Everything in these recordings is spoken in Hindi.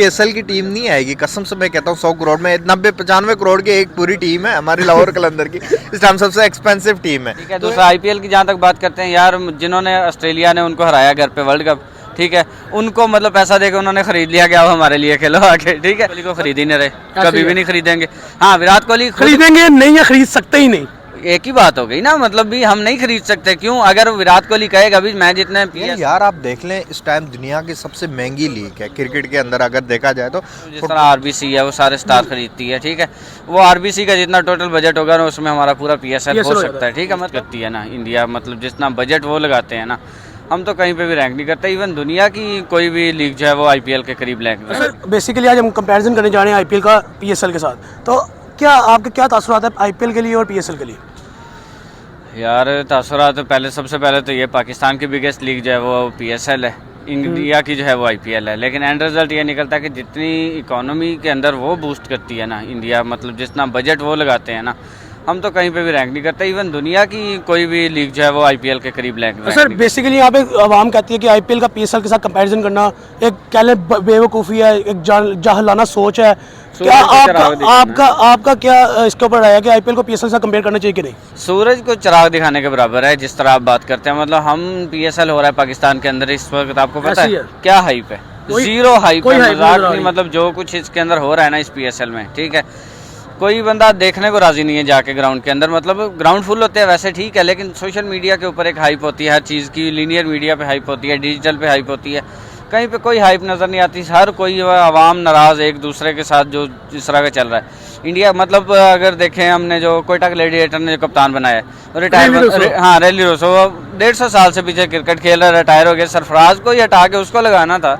पीएसएल की टीम नहीं आएगी, कसम से मैं कहता हूँ। 100 करोड़ में 90-95 करोड़ की एक पूरी टीम है हमारी लाहौर कलंदर की, इस टाइम सबसे एक्सपेंसिव टीम है। ठीक है, दूसरा आईपीएल की जहाँ तक बात करते हैं यार, जिन्होंने ऑस्ट्रेलिया ने उनको हराया घर पे वर्ल्ड कप, ठीक है, उनको मतलब पैसा देकर उन्होंने खरीद लिया, क्या वो हमारे लिए खेलो आके, ठीक है। कोहली को खरीद ही नहीं रहे, कभी भी नहीं खरीदेंगे। हाँ, विराट कोहली खरीदेंगे नहीं या खरीद सकते ही नहीं, एक ही बात हो गई ना, मतलब भी हम नहीं खरीद सकते। क्यों? अगर विराट कोहली कहेगा भी मैं जितने यार आप देख लें, इस टाइम दुनिया की सबसे महंगी लीग है क्रिकेट के अंदर अगर देखा जाए तो। जिस तरह आरबीसी है वो सारे स्टार खरीदती है, ठीक है, वो आरबीसी का जितना टोटल बजट होगा ना उसमें हमारा पूरा पीएसएल हो सकता है, ठीक है। मतलब करती है ना इंडिया, मतलब जितना बजट वो लगाते हैं ना, हम तो कहीं पे भी रैंक नहीं करते। इवन दुनिया की कोई भी लीग जो है वो आईपीएल के करीब रैंक करती है। बेसिकली आज हम कंपैरिजन करने जा रहे हैं आईपीएल का पीएसएल के साथ, तो क्या आपके क्या तासुरात है आईपीएल के लिए और पीएसएल के लिए? यार तासुरात तो पहले, सबसे पहले तो ये पाकिस्तान की बिगेस्ट लीग जो है वो पीएसएल है, इंडिया की जो है वो आईपीएल है। लेकिन एंड रिजल्ट ये निकलता है कि जितनी इकोनॉमी के अंदर वो बूस्ट करती है ना इंडिया, मतलब जितना बजट वो लगाते हैं ना, हम तो कहीं पे भी रैंक नहीं करते। इवन दुनिया की कोई भी लीग जो है वो आईपीएल के करीब रैंक सर बेसिकली यहाँ पे आवाम कहती है कि आईपीएल का पीएसएल के साथ कंपैरिजन करना एक कह लें बेवकूफ़ी है, एक जाहलाना सोच है। क्या आपका क्या इसके ऊपर है कि आईपीएल को पीएसएल से कंपेयर करना चाहिए कि नहीं? सूरज को चिराग दिखाने के बराबर है जिस तरह आप बात करते हैं। मतलब हम पीएसएल हो रहा है पाकिस्तान के अंदर इस वक्त, आपको पता है क्या हाइप है? जीरो हाइप है, मजाक नहीं। मतलब जो कुछ इसके अंदर हो रहा है ना इस पीएसएल में, ठीक है, कोई बंदा देखने को राजी नहीं है जाके ग्राउंड के अंदर। मतलब ग्राउंड फुल होते हैं वैसे, ठीक है, लेकिन सोशल मीडिया के ऊपर एक हाइप होती है हर चीज़ की, लीनियर मीडिया पे हाइप होती है, डिजिटल पे हाइप होती है, कहीं पे कोई हाइप नज़र नहीं आती। हर कोई आवाम नाराज़ एक दूसरे के साथ जो जिस तरह का चल रहा है इंडिया। मतलब अगर देखें, हमने जो कोयटा ग्लैडिएटर ने जो कप्तान बनाया है रिटायर, हाँ रेली रोसो, 150 साल से पीछे क्रिकेट खेल रहा, रिटायर हो गया। सरफराज को ही हटा के उसको लगाना था,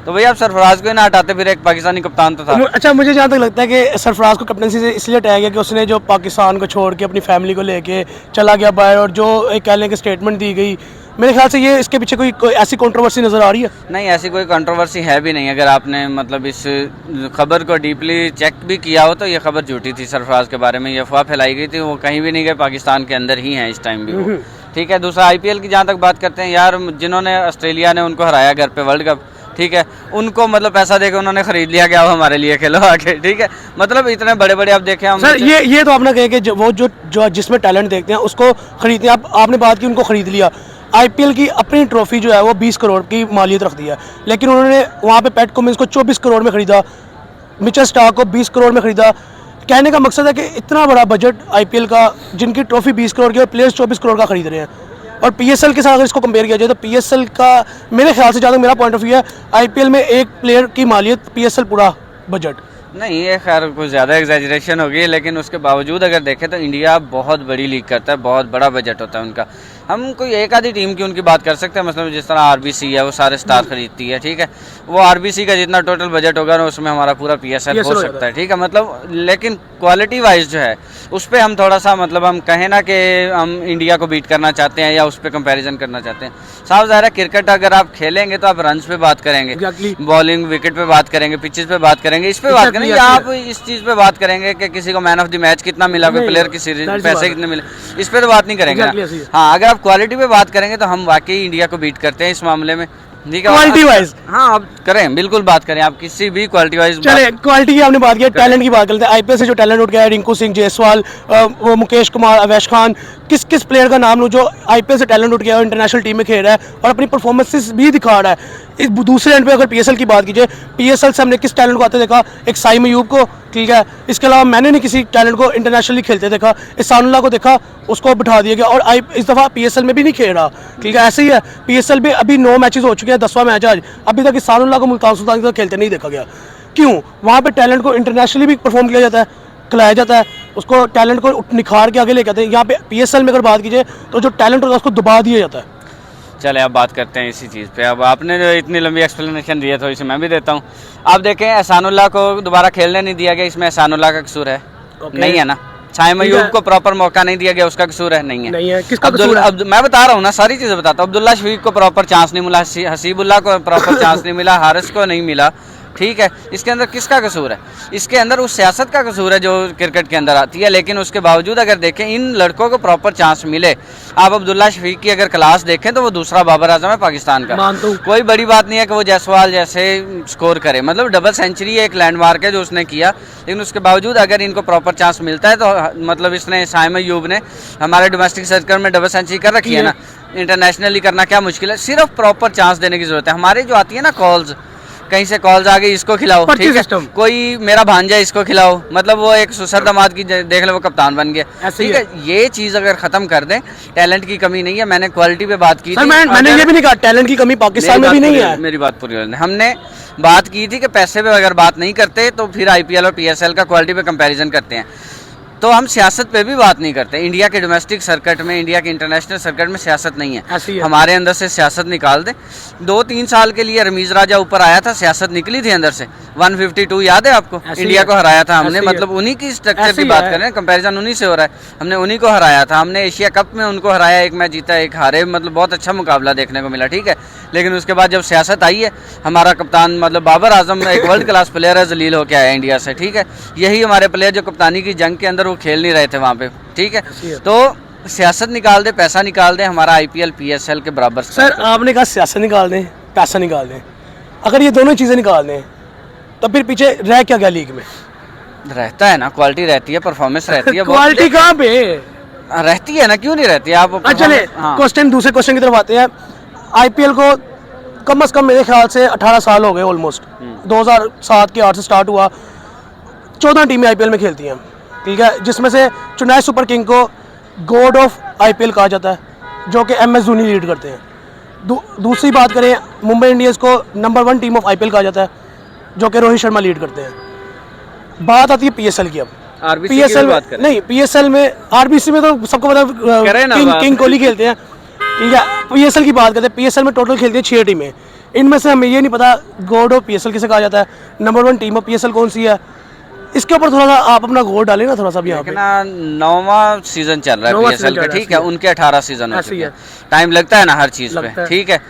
तो भैया आप सरफराज को ही ना हटाते, फिर एक पाकिस्तानी कप्तान तो था। अच्छा, मुझे जहाँ तक लगता है कि सरफराज को कैप्टनसी से इसलिए हटाया गया कि उसने जो पाकिस्तान को छोड़ के अपनी फैमिली को लेके चला गया बाहर, और जो एक कह लें कि स्टेटमेंट दी गई, मेरे ख्याल से ये इसके पीछे कोई ऐसी कंट्रोवर्सी नज़र आ रही है? नहीं, ऐसी कोई कंट्रोवर्सी है भी नहीं। अगर आपने मतलब इस खबर को डीपली चेक भी किया हो तो ये खबर झूठी थी। सरफराज के बारे में ये अफवाह फैलाई गई थी, वो कहीं भी नहीं गए, पाकिस्तान के अंदर ही हैं इस टाइम भी वो, ठीक है। दूसरा आईपीएल की जहाँ तक बात करते हैं यार, जिन्होंने ऑस्ट्रेलिया ने उनको हराया घर पे वर्ल्ड कप, ठीक है, उनको मतलब पैसा देकर उन्होंने खरीद लिया, क्या वो हमारे लिए खेलो आके, ठीक है। मतलब इतने बड़े बड़े आप देखें हम सर, ये तो आपने कहा कि वो जो जिसमें टैलेंट देखते हैं उसको खरीदते हैं। आपने बात की उनको खरीद लिया। आईपीएल की अपनी ट्रॉफी जो है वो 20 करोड़ की मालियत रख दी है, लेकिन उन्होंने वहाँ पे पैट कमिंस को 24 करोड़ में खरीदा, मिचेल स्टार्क को 20 करोड़ में खरीदा। कहने का मकसद है कि इतना बड़ा बजट आईपीएल का, जिनकी ट्रॉफी 20 करोड़ की और प्लेयर्स 24 करोड़ का खरीद रहे हैं। और पीएसएल के साथ अगर इसको कंपेयर किया जाए तो पीएसएल का मेरे ख्याल से, जहाँ तक मेरा पॉइंट ऑफ व्यू है, आईपीएल में एक प्लेयर की मालियत पीएसएल पूरा बजट नहीं। ये खैर कुछ ज़्यादा एग्जैजरेशन होगी, लेकिन उसके बावजूद अगर देखें तो इंडिया बहुत बड़ी लीग करता है, बहुत बड़ा बजट होता है उनका। हम कोई एक आधी टीम की उनकी बात कर सकते हैं, मतलब जिस तरह आरबीसी है वो सारे स्टार खरीदती है, ठीक है, वो आरबीसी का जितना टोटल बजट होगा ना उसमें हमारा पूरा पीएसएल हो सकता है, ठीक है। मतलब लेकिन क्वालिटी वाइज जो है उस पर हम थोड़ा सा, मतलब हम कहें ना कि हम इंडिया को बीट करना चाहते हैं या उस पर कंपेरिजन करना चाहते हैं। साफ ज़ाहिर है क्रिकेट अगर आप खेलेंगे तो आप रन्स पे बात करेंगे, बॉलिंग विकेट पे बात करेंगे, पिचेस पे बात करेंगे, इस पे बात करेंगे, या आप इस चीज़ पे बात करेंगे कि किसी को मैन ऑफ द मैच कितना मिला, कोई प्लेयर की सीरीज पैसे कितने मिले, इस पे तो बात नहीं करेंगे ना। हाँ, अगर आप क्वालिटी पे बात करेंगे तो हम वाकई इंडिया को बीट करते हैं इस मामले में, ठीक है। क्वालिटी वाइज हाँ, आप करें, बिल्कुल बात करें आप किसी भी क्वालिटी वाइज। चले, क्वालिटी की आपने बात की, टैलेंट की बात करते हैं। आईपीएल से जो टैलेंट उठ गया है, रिंकू सिंह, जायसवाल, वो मुकेश कुमार, अवैश खान, किस प्लेयर का नाम लूँ जो आईपीएल से टैलेंट उठ गया है, इंटरनेशनल टीम में खेल रहा है और अपनी परफॉर्मेंसेस भी दिखा रहा है। इस दूसरे एंड पे अगर पीएसएल की बात कीजिए, पीएसएल से हमने किस टैलेंट को आते देखा? एक साइम अयूब को, ठीक है, इसके अलावा मैंने नहीं किसी टैलेंट को इंटरनेशनली खेलते देखा। एहसानुल्लाह को देखा, उसको बिठा दिया गया, और इस दफ़ा पीएसएल में भी नहीं खेल रहा, ठीक है। ऐसे ही है, पीएसएल में अभी 9 मैचेस हो चुके हैं, 10वां मैच आज, अभी तक एहसानुल्लाह को मुल्तान सुल्तान के साथ खेलते नहीं देखा गया। क्यों? वहाँ पे टैलेंट को इंटरनेशनली भी परफॉर्म किया जाता है, खिलाया जाता है, उसको टैलेंट को निखार के आगे लेके आते हैं। यहाँ पे पीएसएल में अगर बात कीजिए तो जो टैलेंट होता है उसको दबा दिया जाता है। चले अब बात करते हैं इसी चीज़ पे। अब आपने जो इतनी लंबी एक्सप्लेनेशन दी है, थोड़ी सी मैं भी देता हूँ। आप देखें, एहसानुल्लाह को दोबारा खेलने नहीं दिया गया, इसमें एहसानुल्लाह का कसूर है? नहीं है ना। साइम अयूब को प्रॉपर मौका नहीं दिया गया, उसका कसूर है? नहीं है। किसका कसूर है? मैं बता रहा हूँ ना, सारी चीज़ें बताता हूँ। अब्दुल्ला शफीक को प्रॉपर चांस नहीं मिला, हसीबुल्लाह को प्रॉपर चांस नहीं मिला, हारिस को नहीं मिला, ठीक है, इसके अंदर किसका कसूर है? इसके अंदर उस सियासत का कसूर है जो क्रिकेट के अंदर आती है। लेकिन उसके बावजूद अगर देखें, इन लड़कों को प्रॉपर चांस मिले। आप अब्दुल्ला शफीक की अगर क्लास देखें तो वो दूसरा बाबर आजम है पाकिस्तान का। मानता हूं। कोई बड़ी बात नहीं है कि वो जायसवाल जैसे स्कोर करे, मतलब डबल सेंचुरी एक लैंडमार्क है जो उसने किया। लेकिन उसके बावजूद अगर इनको प्रॉपर चांस मिलता है तो मतलब इसने साइम अय्यूब ने हमारे डोमेस्टिक सर्कल में डबल सेंचुरी कर रखी है ना, इंटरनेशनली करना क्या मुश्किल है? सिर्फ प्रॉपर चांस देने की जरूरत है। हमारे जो आती है ना कॉल्स, कहीं से कॉल्स आ गई, इसको खिलाओ, ठीक है, कोई मेरा भांजा इसको खिलाओ, मतलब वो एक सुसर दामाद की देख ले वो कप्तान बन गया, ठीक है। ये चीज अगर खत्म कर दें, टैलेंट की कमी नहीं है, मैंने क्वालिटी पे बात की थी। मैंने ये भी नहीं कहा टैलेंट की कमी पाकिस्तान में भी नहीं है। मेरी बात पूरी होने, हमने बात की थी कि पैसे पे अगर बात नहीं करते तो फिर आईपीएल और पीएसएल का क्वालिटी पे कंपैरिजन करते हैं, तो हम सियासत पे भी बात नहीं करते। इंडिया के डोमेस्टिक सर्किट में, इंडिया के इंटरनेशनल सर्किट में सियासत नहीं है। हमारे अंदर से सियासत निकाल दें। 2-3 साल के लिए रमीज राजा ऊपर आया था, सियासत निकली थी अंदर से। 152 याद है आपको? इंडिया को हराया था हमने, मतलब उन्हीं की स्ट्रक्चर की बात कर रहे हैं, कंपैरिजन उन्हीं से हो रहा है। हमने उन्हीं को हराया था, हमने एशिया कप में उनको हराया, एक मैच जीता एक हारे, मतलब बहुत अच्छा मुकाबला देखने को मिला, ठीक है। लेकिन उसके बाद जब सियासत आई है, हमारा कप्तान मतलब बाबर आजम एक वर्ल्ड क्लास प्लेयर है, जलील होकर आया इंडिया से, ठीक है। यही हमारे प्लेयर जो कप्तानी की जंग के अंदर वो खेल नहीं रहे थे वहाँ पे, ठीक है। तो सियासत निकाल दे, पैसा निकाल दे, हमारा आईपीएल पीएसएल के बराबर। सर आपने कहा सियासत निकाल दें, पैसा निकाल दें, अगर ये दोनों चीज़ें निकाल दें तो फिर पीछे रह क्या गया लीग में? रहता है ना, क्वालिटी रहती है, परफॉर्मेंस रहती है। क्वालिटी कहाँ पे रहती है ना, क्यों नहीं रहती है? आप चले क्वेश्चन, दूसरे क्वेश्चन की तरफ आते हैं। आईपीएल को कम से कम मेरे ख्याल से 18 साल हो गए ऑलमोस्ट। 2007 के 8 से स्टार्ट हुआ, 14 टीमें आईपीएल में खेलती हैं, ठीक है, जिसमें से चेन्नई सुपर किंग को गॉड ऑफ आईपीएल कहा जाता है, जो कि एमएस धोनी लीड करते हैं। दूसरी बात करें, मुंबई इंडियंस को नंबर 1 टीम ऑफ आईपीएल कहा जाता है, जो कि रोहित शर्मा लीड करते हैं। बात आती है पीएसएल की। अब पीएसएल नहीं, पीएसएल में आरबीसी में तो सबको पता किंग कोहली खेलते हैं, ठीक है। पीएसएल की बात करते हैं, पीएसएल में टोटल खेलती है 6 टीमें। इनमें से हमें ये नहीं पता गॉड ऑफ पीएसएल किसे कहा जाता है, नंबर 1 टीम ऑफ पीएसएल कौन सी है। इसके ऊपर थोड़ा सा आप अपना गौर डालें ना, थोड़ा सा भी यहाँ पे। 9वां सीजन चल रहा है पीएसएल का, ठीक है। उनके 18 सीजन हो चुके हैं, टाइम लगता है ना हर चीज पे, ठीक है।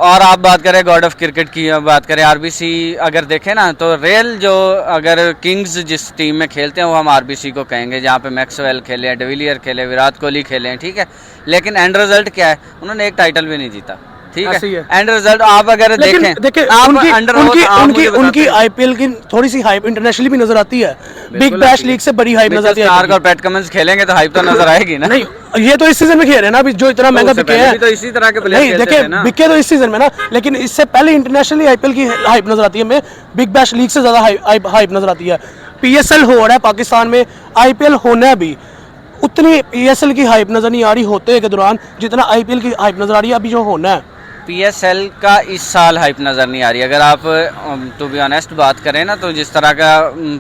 और आप बात करें गॉड ऑफ क्रिकेट की, बात करें आरबीसी, अगर देखें ना तो रियल जो अगर किंग्स जिस टीम में खेलते हैं वो हम आरबीसी को कहेंगे, जहाँ पे मैक्सवेल खेले हैं, डिविलियर खेले, विराट कोहली खेले हैं, ठीक है। लेकिन एंड रिजल्ट क्या है? उन्होंने एक टाइटल भी नहीं जीता, ठीक है। एंड रिजल्ट आप अगर देखें उनकी आईपीएल की थोड़ी सी हाइप इंटरनेशनली भी नजर आती है, बिग बैश लीग से बड़ी हाइप नजर आती है। स्टार्क और पैट कमिंस खेलेंगे तो हाइप तो नजर आएगी ना। नहीं, ये तो इस सीजन में खेल रहे हैं ना, अभी जो इतना महंगा बिके हैं, तो इसी तरह के प्लेयर नहीं देखिए बिके तो इस सीजन में ना, लेकिन इससे पहले इंटरनेशनली आईपीएल की हाइप नजर आती है हमें, बिग बैश लीग से ज्यादा हाइप नजर आती है। पीएसएल हो रहा है पाकिस्तान में, आईपीएल होना है भी, उतनी पीएसएल की हाइप नजर नहीं आ रही होते के दौरान जितना आईपीएल की हाइप नजर आ रही है अभी जो होना है। पीएसएल का इस साल हाइप नज़र नहीं आ रही। अगर आप टू बी ऑनेस्ट बात करें ना, तो जिस तरह का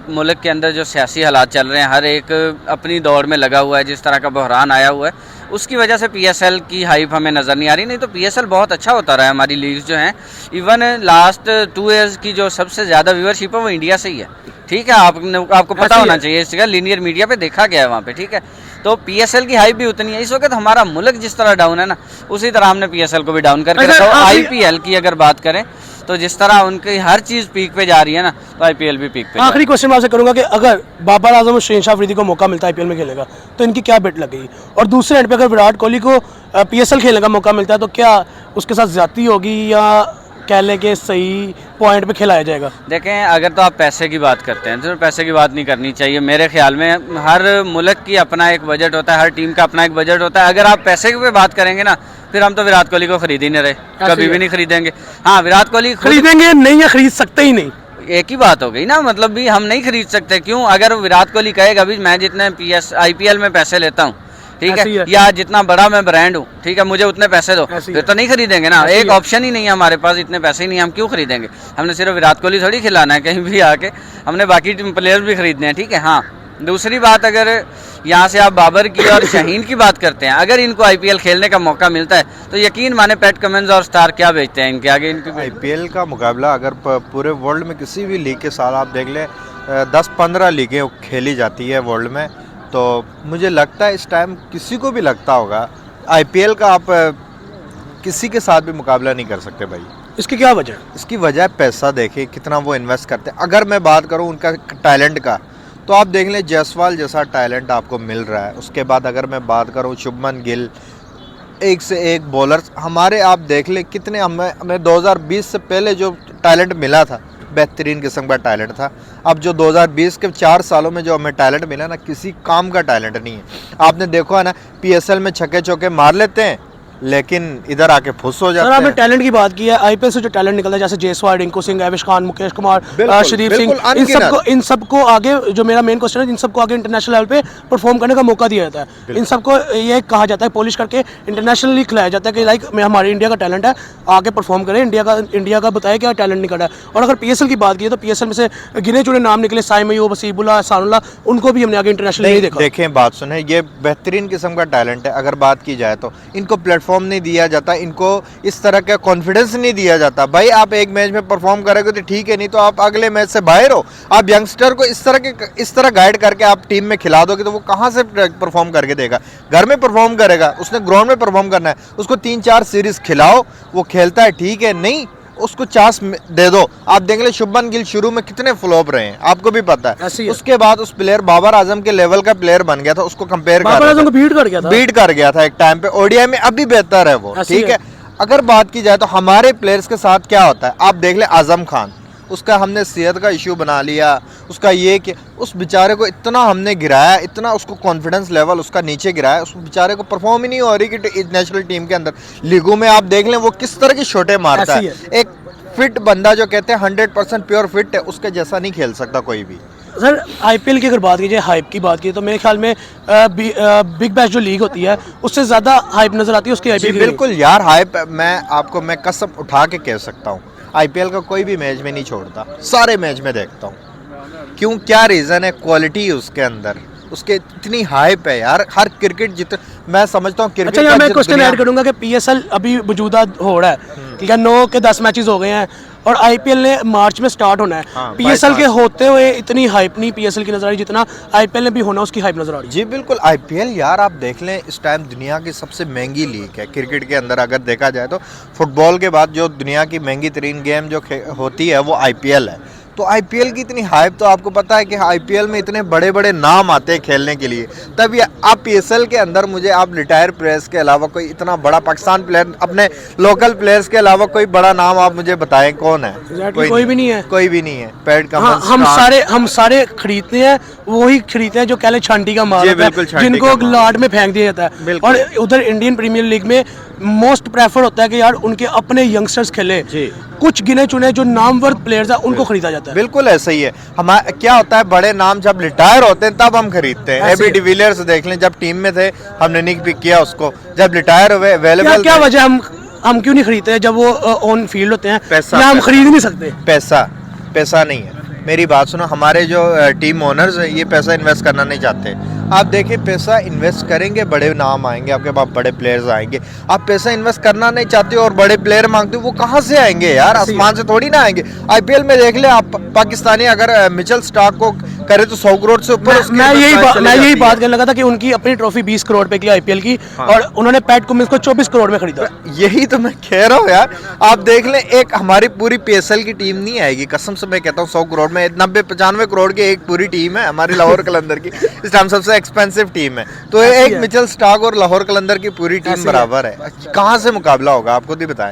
मुल्क के अंदर जो सियासी हालात चल रहे हैं, हर एक अपनी दौड़ में लगा हुआ है, जिस तरह का बहरान आया हुआ है, उसकी वजह से पीएसएल की हाइप हमें नज़र नहीं आ रही। नहीं तो पीएसएल बहुत अच्छा होता रहा है, हमारी लीग्स जो हैं, इवन लास्ट 2 ईयर्स की जो सबसे ज़्यादा व्यूअरशिप है वो इंडिया से ही है, ठीक है। आपको पता होना चाहिए, इसका लीनियर मीडिया पे देखा गया है वहाँ पे, ठीक है। तो पीएसएल की हाइप भी उतनी है। इस वक्त हमारा मुल्क जिस तरह डाउन है ना, उसी तरह हमने पीएसएल को भी डाउन करके रखा। आईपीएल की अगर बात करें तो जिस तरह उनकी हर चीज़ पीक पे जा रही है ना, तो आईपीएल भी पीक पे। आखिरी क्वेश्चन मैं आपसे करूंगा कि अगर बाबर आजम और शहनशाह अफरीदी को मौका मिलता है आईपीएल में खेलेगा तो इनकी क्या बेट लगेगी? और दूसरे एंड पे अगर विराट कोहली को पीएसएल खेलने का मौका मिलता है तो क्या उसके साथ ज्यादती होगी या कह लें कि सही पॉइंट पे खिलाया जाएगा? देखें, अगर तो आप पैसे की बात करते हैं तो पैसे की बात नहीं करनी चाहिए मेरे ख्याल में। हर मुल्क की अपना एक बजट होता है, हर टीम का अपना एक बजट होता है। अगर आप पैसे पे बात करेंगे ना, फिर हम तो विराट कोहली को खरीद ही नहीं रहे, कभी भी नहीं खरीदेंगे। हाँ, विराट कोहली खरीदेंगे नहीं या खरीद सकते ही नहीं, एक ही बात हो गई ना, मतलब भी हम नहीं खरीद सकते। क्यों? अगर विराट कोहली कहेगा भी मैं जितने आईपीएल में पैसे लेता हूँ, ठीक है, या जितना बड़ा मैं ब्रांड हूँ, ठीक है, मुझे उतने पैसे दो, फिर तो नहीं खरीदेंगे ना। एक ऑप्शन ही नहीं है हमारे पास, इतने पैसे ही नहीं, हम क्यों खरीदेंगे? हमने सिर्फ विराट कोहली थोड़ी खिलाना है कहीं भी आके, हमने बाकी प्लेयर्स भी खरीदने हैं, ठीक है। हाँ, दूसरी बात, अगर यहाँ से आप बाबर की और शाहीन की बात करते हैं, अगर इनको आईपीएल खेलने का मौका मिलता है तो यकीन माने पैट कमिंस और स्टार क्या बेचते हैं इनके आगे। इनके आईपीएल का मुकाबला अगर पूरे वर्ल्ड में किसी भी लीग के साथ आप देख लें, 10-15 लीगें खेली जाती है वर्ल्ड में, तो मुझे लगता है इस टाइम किसी को भी लगता होगा आईपीएल का आप किसी के साथ भी मुकाबला नहीं कर सकते भाई। इसकी क्या वजह है? इसकी वजह पैसा, देखिए कितना वो इन्वेस्ट करते हैं। अगर मैं बात करूं उनका टैलेंट का, तो आप देख लें जायसवाल जैसा टैलेंट आपको मिल रहा है। उसके बाद अगर मैं बात करूं शुभमन गिल, एक से एक बॉलर्स हमारे, आप देख लें कितने हमें 2020 से पहले जो टैलेंट मिला था बेहतरीन किस्म का टैलेंट था। अब जो 2020 के 4 सालों में जो हमें टैलेंट मिला ना, किसी काम का टैलेंट नहीं है। आपने देखो है ना, PSL में छक्के चौके मार लेते हैं लेकिन इधर आके फुस हो सर जाते आपने हैं। टैलेंट की बात की है, आईपीएल से जो टैलेंट निकलता है जैसे जायसवाल, रिंकू सिंह, अवेश खान, मुकेश कुमार, बिल्कुल, शरीफ सिंह, बिल्कुल इन सबको आगे, जो मेरा मेन क्वेश्चन है, इन सबको आगे इंटरनेशनल लेवल पे परफॉर्म करने का मौका दिया जाता है। इन सबको ये कहा जाता है पॉलिश करके इंटरनेशनली खिलाया जाता है कि लाइक मैं, हमारे इंडिया का टैलेंट है, आगे परफॉर्म करें, इंडिया का बताया क्या टैलेंट निकला है। और अगर PSL की बात की तो PSL में से गिने चुने नाम निकले, साइम अयूब, हसीबुल्लाह, एहसानुल्लाह, उनको भी हमने आगे इंटरनेशनल नहीं देखा। देखें, बात सुने, ये बेहतरीन किस्म का टैलेंट है। अगर बात की जाए तो इनको प्लेटफॉर्म नहीं दिया जाता, इनको इस तरह का कॉन्फिडेंस नहीं दिया जाता। भाई आप एक मैच में परफॉर्म करोगे तो ठीक है, नहीं तो आप अगले मैच से बाहर हो। आप यंगस्टर को इस तरह गाइड करके आप टीम में खिला दोगे तो वो कहाँ से परफॉर्म करके देगा? घर में परफॉर्म करेगा, उसने ग्राउंड में परफॉर्म करना है। उसको 3-4 सीरीज खिलाओ, वो खेलता है ठीक है, नहीं उसको चांस दे दो। आप देख ले शुभमन गिल शुरू में कितने फ्लॉप रहे हैं, आपको भी पता ऐसी है। है। उसके बाद उस प्लेयर बाबर आजम के लेवल का प्लेयर बन गया था, उसको कंपेयर बाबर आजम को बीट कर गया था। बीट कर गया था एक टाइम पे। ODI में अभी बेहतर है वो, ऐसी ठीक है। है। अगर बात की जाए तो हमारे प्लेयर्स के साथ क्या होता है, आप देख ले आजम खान, उसका हमने सेहत का इशू बना लिया, उसका ये कि उस बेचारे को इतना हमने गिराया, इतना उसको कॉन्फिडेंस लेवल उसका नीचे गिराया, उस बेचारे को परफॉर्म ही नहीं हो रही कि नेशनल टीम के अंदर। लीगों में आप देख लें वो किस तरह की शॉटें मारता ऐसी है। एक फिट बंदा जो कहते हैं 100% प्योर फिट है, उसके जैसा नहीं खेल सकता कोई भी। सर आईपीएल की अगर बात की जाए, हाइप की बात की तो मेरे ख्याल में बिग बैश जो लीग होती है उससे ज़्यादा हाइप नज़र आती है उसकी जी आईपीएल की। बिल्कुल यार, हाइप मैं कसम उठा के कह सकता हूँ, IPL का कोई भी मैच में नहीं छोड़ता, सारे मैच में देखता हूँ। क्यों, क्या रीज़न है? क्वालिटी है उसके अंदर, उसके इतनी हाइप है यार। हर क्रिकेट मैं समझता हूँ क्रिकेट अच्छा, यहाँ मैं क्वेश्चन ऐड करूंगा कि PSL अभी मौजूदा हो रहा है, ठीक है, 9 के 10 मैचेस हो गए हैं और IPL ने मार्च में स्टार्ट होना है। हाँ, PSL के होते हुए इतनी हाइप नहीं PSL की नजर आ रही जितना IPL ने भी होना उसकी हाइप नजर आ रही है। जी बिल्कुल। IPL यार आप देख लें, इस टाइम दुनिया की सबसे महंगी लीग है क्रिकेट के अंदर। अगर देखा जाए तो फुटबॉल के बाद जो दुनिया की महंगी तरीन गेम जो होती है वो IPL है। तो IPL की इतनी हाइप, तो आपको पता है कि IPL में इतने बड़े बड़े नाम आते हैं खेलने के लिए। तब ये आप PSL के अंदर मुझे आप रिटायर प्लेयर्स के अलावा कोई इतना बड़ा पाकिस्तान प्लेयर, अपने लोकल प्लेयर्स के अलावा कोई बड़ा नाम आप मुझे बताएं कौन है? कोई भी नहीं है। कोई भी नहीं है। पैट हाँ, हम सारे खरीदते हैं, वही खरीदते हैं जो कहले छांटी का माल जी, होता है, बिल्कुल, छांटी जिनको का माल। लाड में फेंक दिया जाता है। बिल्कुल। और उधर इंडियन प्रीमियर लीग में मोस्ट प्रेफर होता है कि यार उनके अपने यंगस्टर्स खेले, जी। कुछ गिने चुने जो नामवर प्लेयर्स हैं उनको खरीदा जाता है। बिल्कुल ऐसा ही है। हमारा क्या होता है, बड़े नाम जब रिटायर होते हैं तब हम खरीदते हैं। ऐसे AB ही। डिविलियर्स देख लें, जब टीम में थे हमने नहीं पिक किया उसको, जब रिटायर हुए अवेलेबल क्या वजह हम क्यों नहीं खरीदते जब वो ऑन फील्ड होते हैं? पैसा, या हम पैसा। खरीद नहीं सकते? पैसा नहीं है। मेरी बात सुनो, हमारे जो टीम ओनर्स हैं ये पैसा इन्वेस्ट करना नहीं चाहते। आप देखिए, पैसा इन्वेस्ट करेंगे बड़े नाम आएंगे आपके पास, बड़े प्लेयर्स आएंगे। आप पैसा इन्वेस्ट करना नहीं चाहते हो और बड़े प्लेयर मांगते हो, वो कहाँ से आएंगे यार? आसमान से थोड़ी ना आएंगे। IPL में देख ले आप, पाकिस्तानी अगर मिचेल स्टार्क को करे तो 100 करोड़ से ऊपर उसकी मैं investment चली यही जाती बात है। करने लगा था कि उनकी अपनी ट्रॉफी 20 करोड़ पे की IPL की, और उन्होंने पैट कुमिंस को 24 करोड़ में खरीदा। यही तो मैं कह रहा हूँ यार। आप देख लें, एक हमारी पूरी PSL की टीम नहीं आएगी, कसम से मैं कहता हूँ। 100 करोड़ में 90-95 करोड़ की एक पूरी टीम है हमारी लाहौर कलंदर की, इस टाइम सबसे एक्सपेंसिव टीम है। तो ऐसी एक है। मिचेल स्टार्क और लाहौर कलंदर की पूरी टीम ऐसी है। बराबर है। कहाँ से मुकाबला होगा आप खुद ही बताएं।